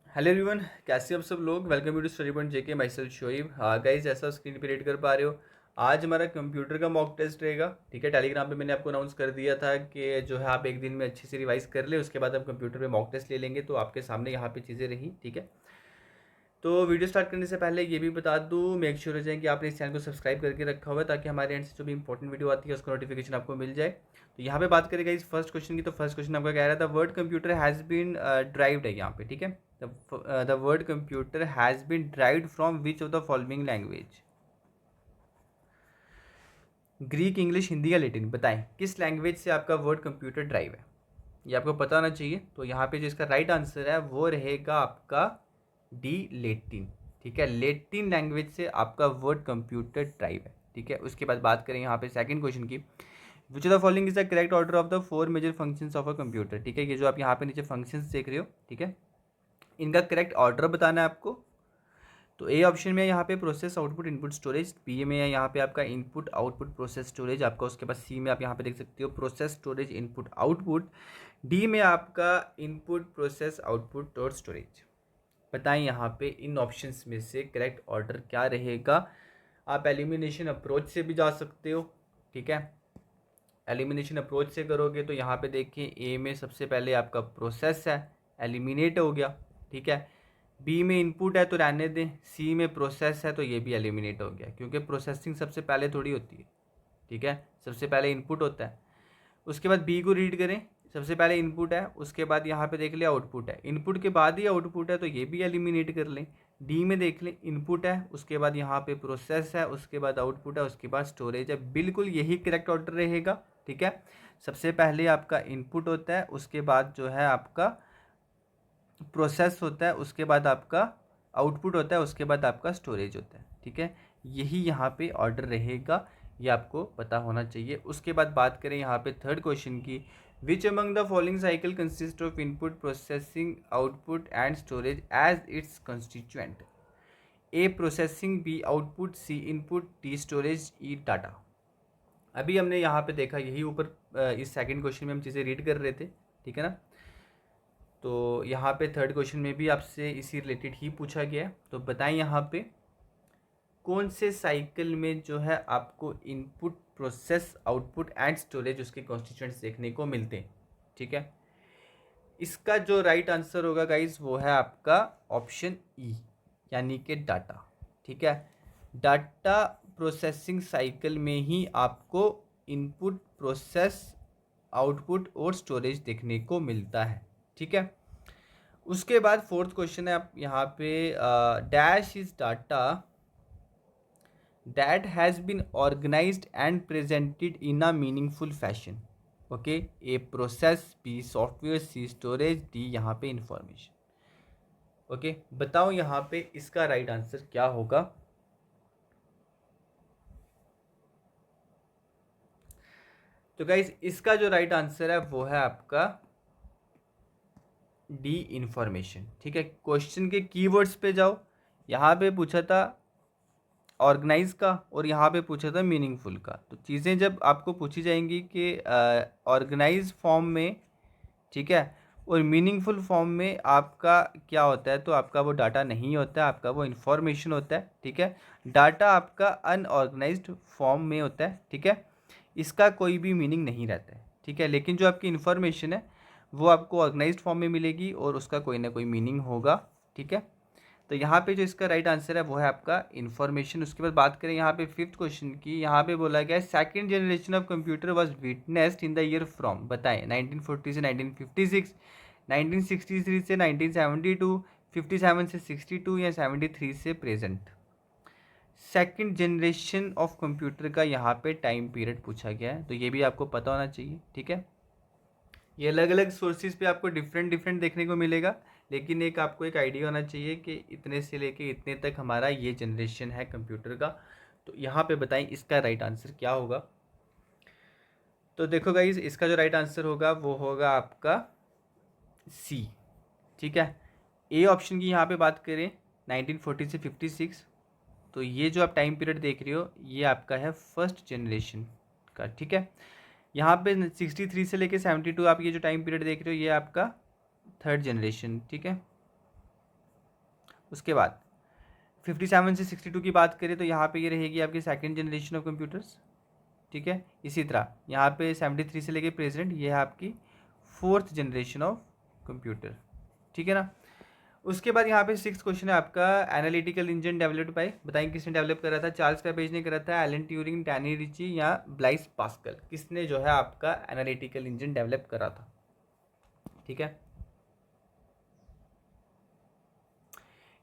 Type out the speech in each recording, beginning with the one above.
Hello everyone, कैसे आप सब लोग। Welcome you to study point JK. Myself Shoaib. Guys, जैसा स्क्रीन पे रीड कर पा रहे हो, आज हमारा कंप्यूटर का मॉक टेस्ट रहेगा। ठीक है, टेलीग्राम पे मैंने आपको अनाउंस कर दिया था कि जो है आप एक दिन में अच्छे से रिवाइज कर ले, उसके बाद हम कंप्यूटर पे मॉक टेस्ट ले लेंगे। तो आपके सामने यहाँ पे चीज़ें रही। ठीक है, तो वीडियो स्टार्ट करने से पहले ये भी बता दूँ, मेक श्योर हो जाए कि आपने इस चैनल को सब्सक्राइब करके रखा हुआ है, ताकि हमारे एंड से जो भी इंपॉर्टेंट वीडियो आती है उसका नोटिफिकेशन आपको मिल जाए। तो यहाँ पे बात करेगा इस फर्स्ट क्वेश्चन की। तो फर्स्ट क्वेश्चन आपका कह रहा था word computer has been derived है यहाँ पे। ठीक है, the word computer has been derived from which of the following language. Greek, English, Hindi या लेटिन, बताएं किस लैंग्वेज से आपका वर्ड कंप्यूटर ड्राइव है। ये आपको पता होना चाहिए। तो यहाँ पे जो इसका राइट आंसर है वो रहेगा आपका डी, लेटिन। ठीक है, लेटिन लैंग्वेज से आपका वर्ड कंप्यूटर ड्राइव है। ठीक है, उसके बाद बात करें यहाँ पे सेकंड क्वेश्चन की। Which of the following is the correct order of the four major functions of a computer. ठीक है, ये जो आप यहाँ पे नीचे फंक्शंस देख रहे हो, ठीक है, इनका करेक्ट ऑर्डर बताना है आपको। तो ए ऑप्शन में यहाँ पे process, output, input, storage. B में है यहाँ पे आपका इनपुट, आउटपुट, प्रोसेस, स्टोरेज आपका। उसके बाद सी में आप यहाँ पे देख सकते हो process, storage, input, output. D में आपका इनपुट, प्रोसेस, आउटपुट और स्टोरेज। बताएं यहाँ पे इन ऑप्शंस में से करेक्ट ऑर्डर क्या रहेगा। आप एलिमिनेशन अप्रोच से भी जा सकते हो। ठीक है, एलिमिनेशन अप्रोच से करोगे तो यहाँ पे देखिए ए में सबसे पहले आपका प्रोसेस है, एलिमिनेट हो गया। ठीक है, बी में इनपुट है तो रहने दें, सी में प्रोसेस है तो ये भी एलिमिनेट हो गया, क्योंकि प्रोसेसिंग सबसे पहले थोड़ी होती है। ठीक है, सबसे पहले इनपुट होता है। उसके बाद बी को रीड करें, सबसे पहले इनपुट है, उसके बाद यहाँ पे देख लिया आउटपुट है, इनपुट के बाद ही आउटपुट है तो ये भी एलिमिनेट कर लें। डी में देख लें इनपुट है, उसके बाद यहाँ पे प्रोसेस है, उसके बाद आउटपुट है, उसके बाद स्टोरेज है। बिल्कुल यही करेक्ट ऑर्डर रहेगा। ठीक है, सबसे पहले आपका इनपुट होता है, उसके बाद जो है आपका प्रोसेस होता है, उसके बाद आपका आउटपुट होता है, उसके बाद आपका स्टोरेज होता है। ठीक है, यही यहाँ पे ऑर्डर रहेगा, ये आपको पता होना चाहिए। उसके बाद बात करें यहाँ पे थर्ड क्वेश्चन की। Which among the following cycle consist of input, processing, output and storage as its constituent. A processing, B output, C input, D storage, E data. अभी हमने यहाँ पे देखा, यही ऊपर इस सेकंड क्वेश्चन में हम चीज़ें रीड कर रहे थे। ठीक है ना, तो यहाँ पे थर्ड क्वेश्चन में भी आपसे इसी रिलेटेड ही पूछा गया है। तो बताएं यहाँ पे कौन से साइकिल में जो है आपको input, process, output and storage उसके कॉन्स्टिट्यूएंट्स देखने को मिलते हैं। ठीक है, इसका जो राइट आंसर होगा गाइज वो है आपका ऑप्शन ई, यानी कि डाटा। ठीक है, डाटा प्रोसेसिंग साइकिल में ही आपको इनपुट, प्रोसेस, आउटपुट और स्टोरेज देखने को मिलता है। ठीक है, उसके बाद फोर्थ क्वेश्चन है आप यहाँ पे, dash is data that has been organised and presented in a meaningful fashion. Okay, A process, B software, C storage, D यहाँ पे इंफॉर्मेशन। ओके, बताओ यहाँ पे इसका राइट आंसर क्या होगा। तो गाइज इसका जो राइट आंसर है वो है आपका डी, इंफॉर्मेशन। ठीक है, क्वेश्चन के कीवर्ड्स पे जाओ। यहाँ पे पूछा था ऑर्गेनाइज का और यहाँ पे पूछा था मीनिंगफुल का। तो चीज़ें जब आपको पूछी जाएंगी कि ऑर्गेनाइज फॉर्म में, ठीक है, और मीनिंगफुल फॉर्म में आपका क्या होता है, तो आपका वो डाटा नहीं होता है, आपका वो इन्फॉर्मेशन होता है। ठीक है, डाटा आपका अनऑर्गेनाइज्ड फॉर्म में होता है। ठीक है, इसका कोई भी मीनिंग नहीं रहता है। ठीक है, लेकिन जो आपकी इन्फॉर्मेशन है वो आपको ऑर्गेनाइज्ड फॉर्म में मिलेगी और उसका कोई ना कोई मीनिंग होगा। ठीक है, तो यहाँ पे जो इसका राइट आंसर है वो है आपका इन्फॉर्मेशन। उसके बाद बात करें यहाँ पे फिफ्थ क्वेश्चन की। यहाँ पे बोला गया है second generation of computer was witnessed in the year from. बताएं 1940 से 1956, 1963 से 1972, 57 से 62 या 73 से present. Second generation of computer का यहाँ पे टाइम पीरियड पूछा गया है, तो ये भी आपको पता होना चाहिए। ठीक है, ये अलग अलग सोर्सेज पे आपको डिफरेंट डिफरेंट देखने को मिलेगा, लेकिन एक आपको एक आइडिया होना चाहिए कि इतने से लेके इतने तक हमारा ये जनरेशन है कंप्यूटर का। तो यहाँ पे बताएं इसका राइट आंसर क्या होगा। तो देखो गाइज, इसका जो राइट आंसर होगा वो होगा आपका सी। ठीक है, ए ऑप्शन की यहाँ पे बात करें 1940 से 56, तो ये जो आप टाइम पीरियड देख रहे हो ये आपका है फर्स्ट जनरेशन का। ठीक है, यहाँ पे 63 से लेके 72 आप ये जो टाइम पीरियड देख रहे हो ये आपका थर्ड जनरेशन। ठीक है, उसके बाद 57 से 62 की बात करें तो यहाँ पे ये रहेगी आपकी सेकंड जनरेशन ऑफ कंप्यूटर्स, ठीक है। इसी तरह यहाँ पे 73 से लेके प्रेजेंट ये है आपकी फोर्थ जनरेशन ऑफ कंप्यूटर, ठीक है ना। उसके बाद यहाँ पे 6th क्वेश्चन है आपका, एनालिटिकल इंजन डेवलप्ड बाय, बताएं किसने डेवलप करा था। चार्ल्स बेबेज ने करा था, एलन ट्यूरिंग, डैनी रिची या ब्लाइस पास्कल, किसने जो है आपका एनालिटिकल इंजन डेवलप करा था, ठीक है।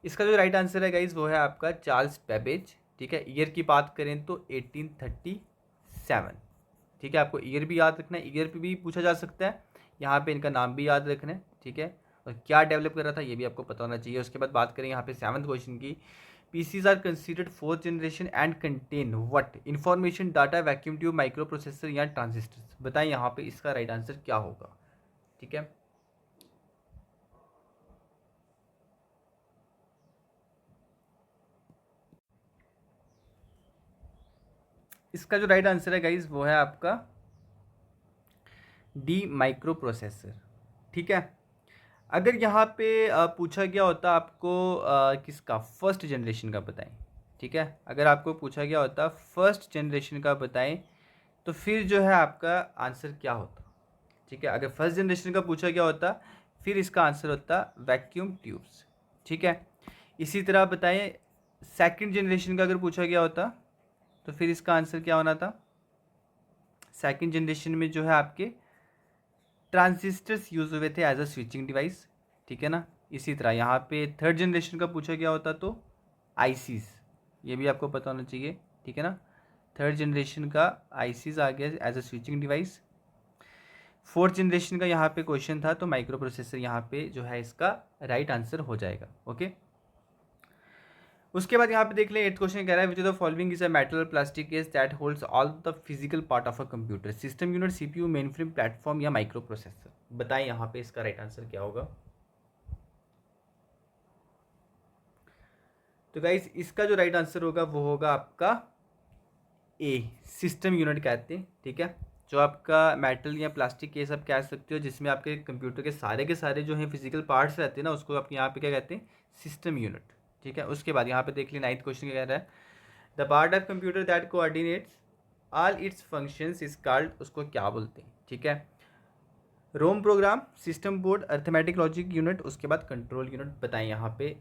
इसका जो राइट आंसर है गाइज वो है आपका चार्ल्स बेबेज, ठीक है। ईयर की बात करें तो 1837, ठीक है। आपको ईयर भी याद रखना है, ईयर पे भी पूछा जा सकता है, यहाँ पे इनका नाम भी याद रखना है, ठीक है। और क्या डेवलप कर रहा था ये भी आपको पता होना चाहिए। उसके बाद बात करें यहाँ पे 7th क्वेश्चन की, PCs are considered fourth generation and contain what, information, data, vacuum tube, microprocessor या ट्रांजिस्टर्स, बताएं यहाँ पे इसका राइट आंसर क्या होगा, ठीक है। इसका जो राइट आंसर है गाइज वो है आपका डी, माइक्रो प्रोसेसर, ठीक है। अगर यहाँ पे पूछा गया होता आपको किसका, फर्स्ट जनरेशन का बताएं, ठीक है। अगर आपको पूछा गया होता फर्स्ट जनरेशन का बताएं तो फिर जो है आपका आंसर क्या होता, ठीक है। अगर फर्स्ट जनरेशन का पूछा गया होता फिर इसका आंसर होता वैक्यूम ट्यूब्स, ठीक है। इसी तरह बताएं सेकंड जनरेशन का अगर पूछा गया होता तो फिर इसका आंसर क्या होना था। सेकंड जनरेशन में जो है आपके ट्रांजिस्टर्स यूज हुए थे एज अ स्विचिंग डिवाइस, ठीक है ना। इसी तरह यहाँ पे थर्ड जनरेशन का पूछा गया होता तो आईसीज, ये भी आपको पता होना चाहिए, ठीक है ना। थर्ड जनरेशन का आईसीज आ गया as a switching device. Fourth generation का यहाँ पे क्वेश्चन था तो माइक्रो प्रोसेसर यहाँ पे जो है इसका राइट आंसर हो जाएगा, ओके। उसके बाद यहाँ पे देख लें 8th क्वेश्चन कह रहा है विच of the following is a metal plastic case that holds all the physical part of a computer, system unit, CPU, main frame, platform या माइक्रो प्रोसेसर, बताएं यहाँ पे इसका राइट आंसर क्या होगा। तो गाइस इसका जो राइट आंसर होगा वो होगा आपका ए, सिस्टम यूनिट कहते हैं, ठीक है। जो आपका मेटल या प्लास्टिक केस आप कह सकते हो जिसमें आपके कंप्यूटर के सारे जो हैं फिजिकल पार्ट्स रहते हैं ना, उसको आप यहाँ पे क्या कहते हैं, सिस्टम यूनिट, ठीक है। उसके बाद यहाँ पे देख लिया 9th क्वेश्चन क्या कह रहा है, the part of computer that coordinates all its functions is called, उसको क्या बोलते हैं, ठीक है। ROM program, system board, arithmetic logic unit, उसके बाद कंट्रोल यूनिट, बताएं यहाँ पे।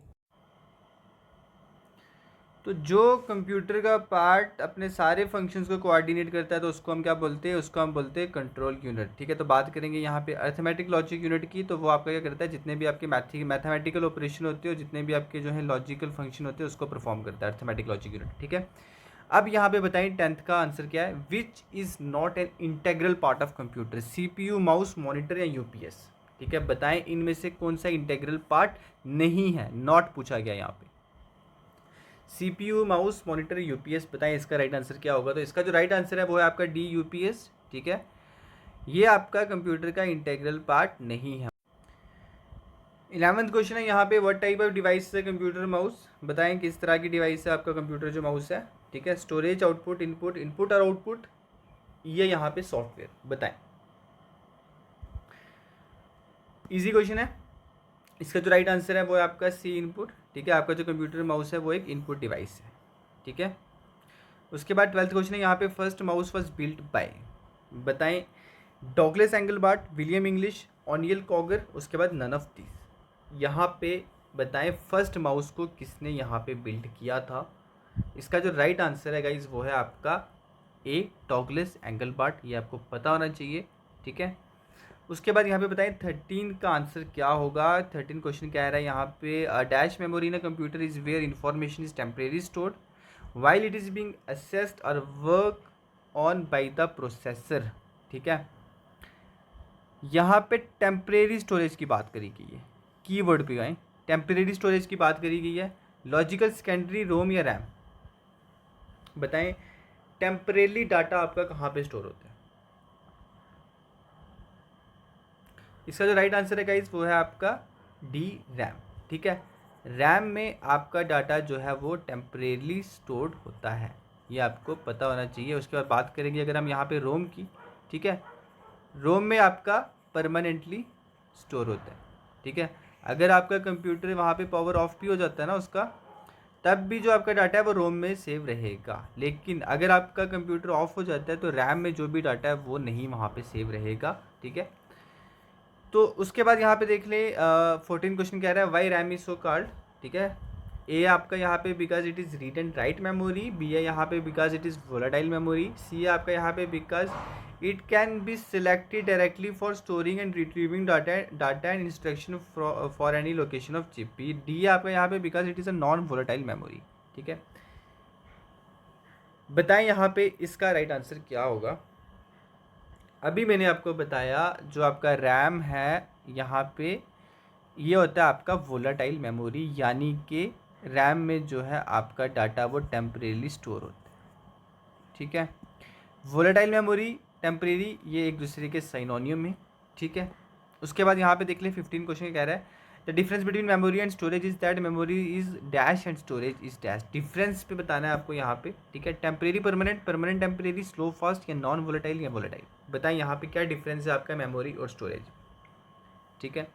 तो जो कंप्यूटर का पार्ट अपने सारे फंक्शंस को कोऑर्डिनेट करता है तो उसको हम क्या बोलते हैं, उसको हम बोलते हैं कंट्रोल यूनिट, ठीक है। तो बात करेंगे यहाँ पे अर्थमेटिक लॉजिक यूनिट की, तो वो आपका क्या करता है, जितने भी आपके मैथमेटिकल ऑपरेशन होते हैं, जितने भी आपके जो है लॉजिकल फंक्शन होते हैं उसको परफॉर्म करता है अर्थमेटिक लॉजिक यूनिट, ठीक है। अब यहाँ पे बताएं 10th का आंसर क्या है, which is not an integral part of computer, CPU, mouse, monitor या यूपीएस, ठीक है। बताएं इनमें से कौन सा इंटेग्रल पार्ट नहीं है, नॉट पूछा गया यहाँ पे, सीपीयू, माउस, मॉनिटर, यूपीएस, बताएं इसका राइट आंसर क्या होगा। तो इसका जो राइट आंसर है वो है आपका डी, यूपीएस, ठीक है। ये आपका कंप्यूटर का इंटेग्रल पार्ट नहीं है। 11th क्वेश्चन है यहाँ पे, व्हाट टाइप ऑफ डिवाइस है कंप्यूटर माउस, बताएं किस तरह की डिवाइस है आपका कंप्यूटर जो माउस है, ठीक है। स्टोरेज, आउटपुट, इनपुट, इनपुट और आउटपुट, ये यहाँ पे सॉफ्टवेयर, बताएं। इजी क्वेश्चन है। इसका जो राइट आंसर है वो है आपका सी, इनपुट, ठीक है। आपका जो कंप्यूटर माउस है वो एक इनपुट डिवाइस है, ठीक है। उसके बाद 12th क्वेश्चन है यहाँ पे, first mouse was built by, बताएं डॉगलेस एंगलबार्ट, विलियम इंग्लिश, ओनियल कॉगर, उसके बाद नन ऑफ दिस। यहाँ पे बताएं फर्स्ट माउस को किसने यहाँ पे बिल्ड किया था। इसका जो राइट आंसर है गाइज वो है आपका ए, डॉगलेस एंगलबार्ट, ये आपको पता होना चाहिए, ठीक है। उसके बाद यहाँ पे बताएं 13 का आंसर क्या होगा। 13 क्वेश्चन कह रहा है यहाँ पे, dash memory in a computer is where information is temporary stored while it is being accessed और work on by the processor, ठीक है। यहाँ पे टेम्परेरी स्टोरेज की बात करी गई है, कीवर्ड पे आए, टेम्परेरी स्टोरेज की बात करी गई है। लॉजिकल, सेकेंडरी, रोम या रैम, बताएं टेम्परेरी डाटा आपका कहाँ पे स्टोर होता है। इसका जो राइट आंसर है गाइस वो है आपका डी, रैम, ठीक है। रैम में आपका डाटा जो है वो टेम्परेली स्टोर्ड होता है, ये आपको पता होना चाहिए। उसके बाद बात करेंगे अगर हम यहाँ पे रोम की, ठीक है। रोम में आपका परमानेंटली स्टोर होता है, ठीक है। अगर आपका कंप्यूटर वहाँ पे पावर ऑफ भी हो जाता है ना उसका, तब भी जो आपका डाटा है वो रोम में सेव रहेगा। लेकिन अगर आपका कंप्यूटर ऑफ हो जाता है तो रैम में जो भी डाटा है वो नहीं वहाँ पे सेव रहेगा, ठीक है। तो उसके बाद यहाँ पे देख ले 14 क्वेश्चन कह रहा है why RAM is so called, ठीक है। ए आपका यहाँ पे because it is read and write memory, B है यहाँ पे because it is volatile memory, C है आपका यहाँ पे because it can be selected directly for storing and retrieving data and instruction for any location of chip, D है आपका यहाँ पे because it is a non volatile memory, ठीक है। बताएं यहाँ पे इसका राइट आंसर क्या होगा। अभी मैंने आपको बताया जो आपका रैम है यहाँ पे ये होता है आपका वोलाटाइल मेमोरी, यानी कि रैम में जो है आपका डाटा वो टेम्परेली स्टोर होता है, ठीक है। वोलाटाइल मेमोरी, टेम्परेरी, ये एक दूसरे के साइनोनियम है, ठीक है। उसके बाद यहाँ पे देख ले 15 क्वेश्चन कह रहा है the difference between memory and storage is that memory is dash and storage is dash. Difference पे बताना है आपको यहाँ पे, ठीक है। Temporary, permanent, permanent temporary, slow fast, या नॉन वोलेटाइल या वोलेटाइल। बताएं यहाँ पे क्या डिफरेंस है आपका मेमोरी और स्टोरेज, ठीक है।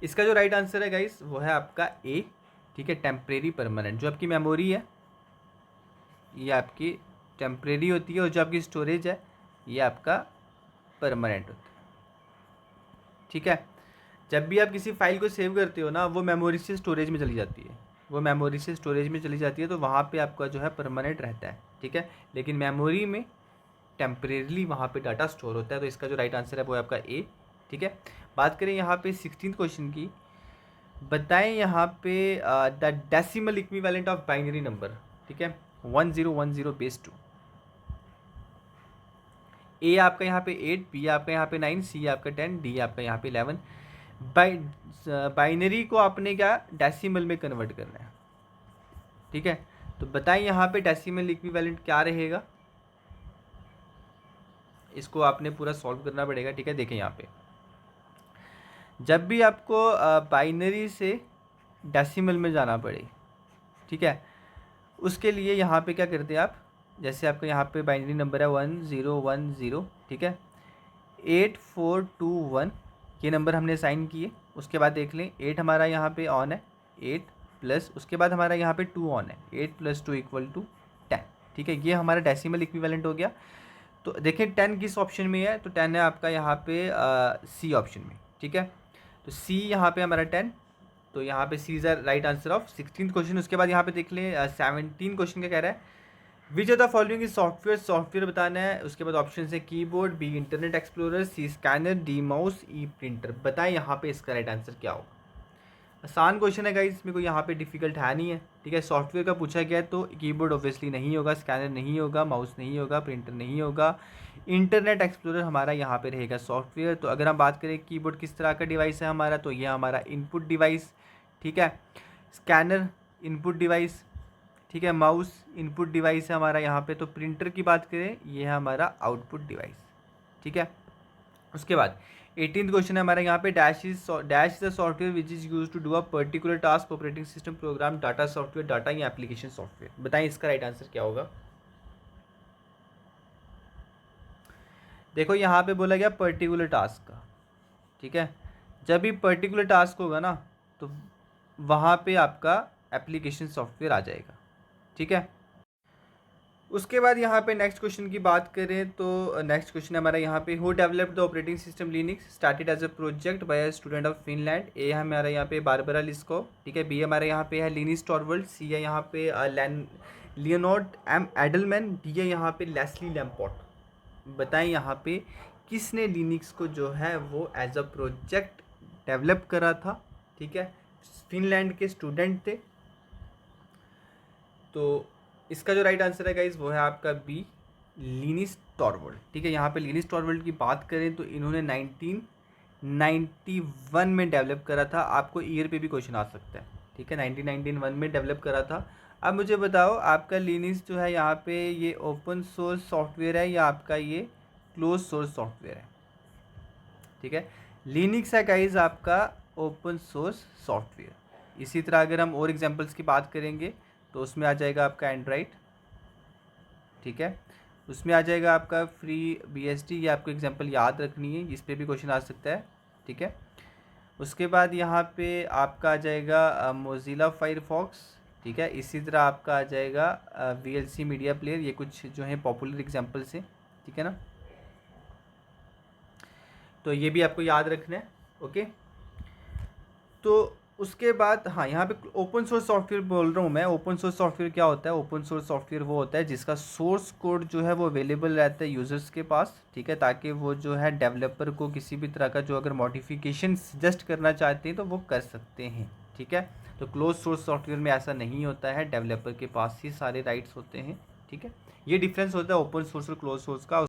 इसका जो राइट आंसर है गाइस वो है आपका ए, ठीक है। टेम्परेरी परमानेंट, जो आपकी मेमोरी है ये आपकी टेम्परेरी होती है और जो आपकी स्टोरेज है ये आपका परमानेंट होता है, ठीक है। जब भी आप किसी फाइल को सेव करते हो ना वो मेमोरी से स्टोरेज में चली जाती है, वो मेमोरी से स्टोरेज में चली जाती है, तो वहाँ पे आपका जो है परमानेंट रहता है, ठीक है। लेकिन मेमोरी में टेम्परेरली वहाँ पे डाटा स्टोर होता है। तो इसका जो राइट आंसर है वो है आपका ए, ठीक है। बात करें यहाँ पे 16 क्वेश्चन की, बताएं यहाँ पे the decimal equivalent of binary number, ठीक है, 1010 ए आपका यहाँ पे 8, बी आपका यहाँ पे 9, सी आपका 10, डी आपका यहाँ पे 11। बाइनरी को आपने क्या डेसिमल में कन्वर्ट करना है, ठीक है। तो बताएं यहाँ पे डेसिमल इक्विवेलेंट क्या रहेगा, इसको आपने पूरा सॉल्व करना पड़ेगा, ठीक है। देखें यहाँ पे जब भी आपको बाइनरी से डेसिमल में जाना पड़े, ठीक है, उसके लिए यहाँ पे क्या करते हैं आप, जैसे आपका यहाँ पे बाइनरी नंबर है 1010, ठीक है, 8421 ये नंबर हमने साइन किए। उसके बाद देख लें 8 हमारा यहाँ पे ऑन है, 8 प्लस उसके बाद हमारा यहाँ पे 2 ऑन है, 8 + 2 = 10, ठीक है। ये हमारा डेसिमल इक्विवेलेंट हो गया। तो देखिए 10 किस ऑप्शन में है, तो 10 है आपका यहाँ पे सी ऑप्शन में, ठीक है। तो सी यहाँ पे हमारा 10, तो यहाँ पे C is the right answer of 16 question. उसके बाद यहाँ पे देख लें 17 क्वेश्चन का कह रहा है विच of the following is software, software बताना है। उसके बाद ऑप्शन है कीबोर्ड, बी इंटरनेट एक्सप्लोरर, सी स्कैनर, डी माउस, ई प्रिंटर। बताएं यहाँ पे इसका राइट आंसर क्या होगा। आसान क्वेश्चन है गाइस, इसमें कोई यहाँ पे डिफिकल्ट है नहीं है, ठीक है। सॉफ्टवेयर का पूछा गया है तो कीबोर्ड ऑब्वियसली नहीं होगा, स्कैनर नहीं होगा, माउस नहीं होगा, प्रिंटर नहीं होगा, इंटरनेट एक्सप्लोरर हमारा यहाँ पे रहेगा सॉफ्टवेयर। तो अगर हम बात करें कीबोर्ड किस तरह का डिवाइस है हमारा, तो ये हमारा इनपुट डिवाइस, ठीक है। स्कैनर इनपुट डिवाइस, ठीक है। माउस इनपुट डिवाइस है हमारा यहाँ पे। तो प्रिंटर की बात करें ये है हमारा आउटपुट डिवाइस, ठीक है। उसके बाद 18th क्वेश्चन है हमारा यहाँ पे dash is the software which is use to do a particular task, operating system, program, data software, data या एप्लीकेशन सॉफ्टवेयर। बताएं इसका राइट आंसर क्या होगा। देखो यहाँ पे बोला गया पर्टिकुलर टास्क का, ठीक है। जब भी पर्टिकुलर टास्क होगा ना तो वहाँ पे आपका एप्लीकेशन सॉफ्टवेयर आ जाएगा, ठीक है। उसके बाद यहाँ पे नेक्स्ट क्वेश्चन की बात करें तो नेक्स्ट क्वेश्चन हमारा यहाँ पे who developed the operating system Linux, started as a project by a student of Finland. A हमारा यहाँ पे बारबरा लिस्को, ठीक है। बी हमारा यहाँ पे है लिनिस टॉरवल्ड, सी है यहाँ पे लियोनार्ड एम एडलमैन, डी है यहाँ पे लेस्ली लैम्पोर्ट। बताएं यहाँ पे किसने लिनक्स को जो है वो एज अ प्रोजेक्ट डेवलप करा था, ठीक है। फिनलैंड के स्टूडेंट थे। तो इसका जो राइट आंसर है गाइज वो है आपका बी, लिनिस टॉरवल्ड, ठीक है। यहाँ पे लिनिस टॉरवल्ड की बात करें तो इन्होंने 1991 में डेवलप करा था। आपको ईयर पे भी क्वेश्चन आ सकता है, ठीक है। 1991 में डेवलप करा था। अब मुझे बताओ आपका लिनिस जो है यहाँ पे ये ओपन सोर्स सॉफ्टवेयर है या आपका ये क्लोज सोर्स सॉफ्टवेयर है, ठीक है। लिनक्स है गाइज आपका ओपन सोर्स सॉफ्टवेयर। इसी तरह अगर हम और एग्जांपल्स की बात करेंगे तो उसमें आ जाएगा आपका एंड्रॉइड, ठीक है। उसमें आ जाएगा आपका फ्री BSD, ये आपको एग्जांपल याद रखनी है, इस पर भी क्वेश्चन आ सकता है, ठीक है। उसके बाद यहाँ पे आपका आ जाएगा मोज़िला फायरफॉक्स, ठीक है। इसी तरह आपका आ जाएगा VLC मीडिया प्लेयर, ये कुछ जो है पॉपुलर एग्जांपल्स हैं, ठीक है ना। तो ये भी आपको याद रखना है, ओके। तो उसके बाद हाँ, यहाँ पे ओपन सोर्स सॉफ्टवेयर बोल रहा हूँ मैं। ओपन सोर्स सॉफ्टवेयर क्या होता है? ओपन सोर्स सॉफ्टवेयर वो होता है जिसका सोर्स कोड जो है वो अवेलेबल रहता है यूज़र्स के पास, ठीक है, ताकि वो जो है डेवलपर को किसी भी तरह का जो अगर मॉडिफिकेशन सजेस्ट करना चाहते हैं तो वो कर सकते हैं, ठीक है। तो क्लोज सोर्स सॉफ्टवेयर में ऐसा नहीं होता है, डेवलपर के पास ही सारे राइट्स होते हैं, ठीक है। ये डिफरेंस होता है ओपन सोर्स और क्लोज सोर्स का।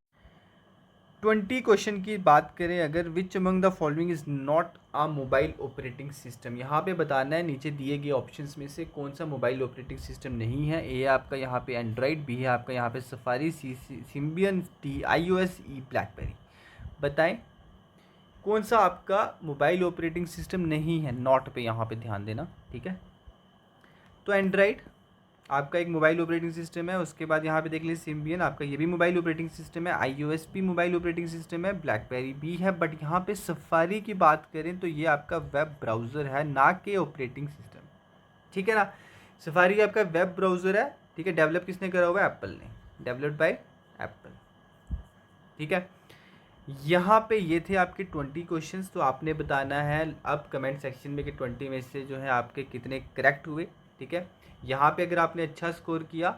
20 क्वेश्चन की बात करें अगर, विच among the following is not a mobile operating system, यहाँ पे बताना है नीचे दिए गए ऑप्शंस में से कौन सा मोबाइल ऑपरेटिंग सिस्टम नहीं है। ए है आपका यहाँ पे एंड्रॉयड, बी है आपका यहाँ पे सफारी, सी सिम्बियन, डी iOS, ई ब्लैकबेरी। बताएं कौन सा आपका मोबाइल ऑपरेटिंग सिस्टम नहीं है, नॉट पे यहाँ पे ध्यान देना, ठीक है। तो एंड्रॉयड आपका एक मोबाइल ऑपरेटिंग सिस्टम है। उसके बाद यहाँ पे देख लीजिए सिम्बियन, आपका ये भी मोबाइल ऑपरेटिंग सिस्टम है। iOS भी मोबाइल ऑपरेटिंग सिस्टम है, ब्लैकबेरी भी है। बट यहाँ पे सफारी की बात करें तो ये आपका वेब ब्राउज़र है, ना कि ऑपरेटिंग सिस्टम, ठीक है ना। सफारी आपका वेब ब्राउज़र है, ठीक है। डेवलप किसने करा हुआ है? एप्पल ने, डेवलप्ड बाय एप्पल, ठीक है। यहाँ पे ये थे आपके 20 क्वेश्चंस। तो आपने बताना है अब कमेंट सेक्शन में कि 20 में से जो है आपके कितने करेक्ट हुए, ठीक है। यहाँ पे अगर आपने अच्छा स्कोर किया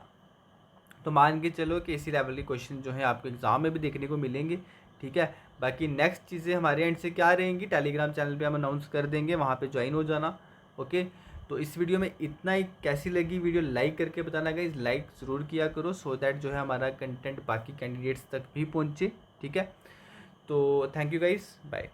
तो मान के चलो कि इसी लेवल के क्वेश्चन जो है आपको एग्ज़ाम में भी देखने को मिलेंगे, ठीक है। बाकी नेक्स्ट चीज़ें हमारे एंड से क्या रहेंगी, टेलीग्राम चैनल पे हम अनाउंस कर देंगे, वहाँ पे ज्वाइन हो जाना, ओके। तो इस वीडियो में इतना ही। कैसी लगी वीडियो लाइक करके बताना गाइस, लाइक ज़रूर किया करो सो दैट जो है हमारा कंटेंट बाकी कैंडिडेट्स तक भी पहुँचे, ठीक है। तो थैंक यू गाइस, बाय।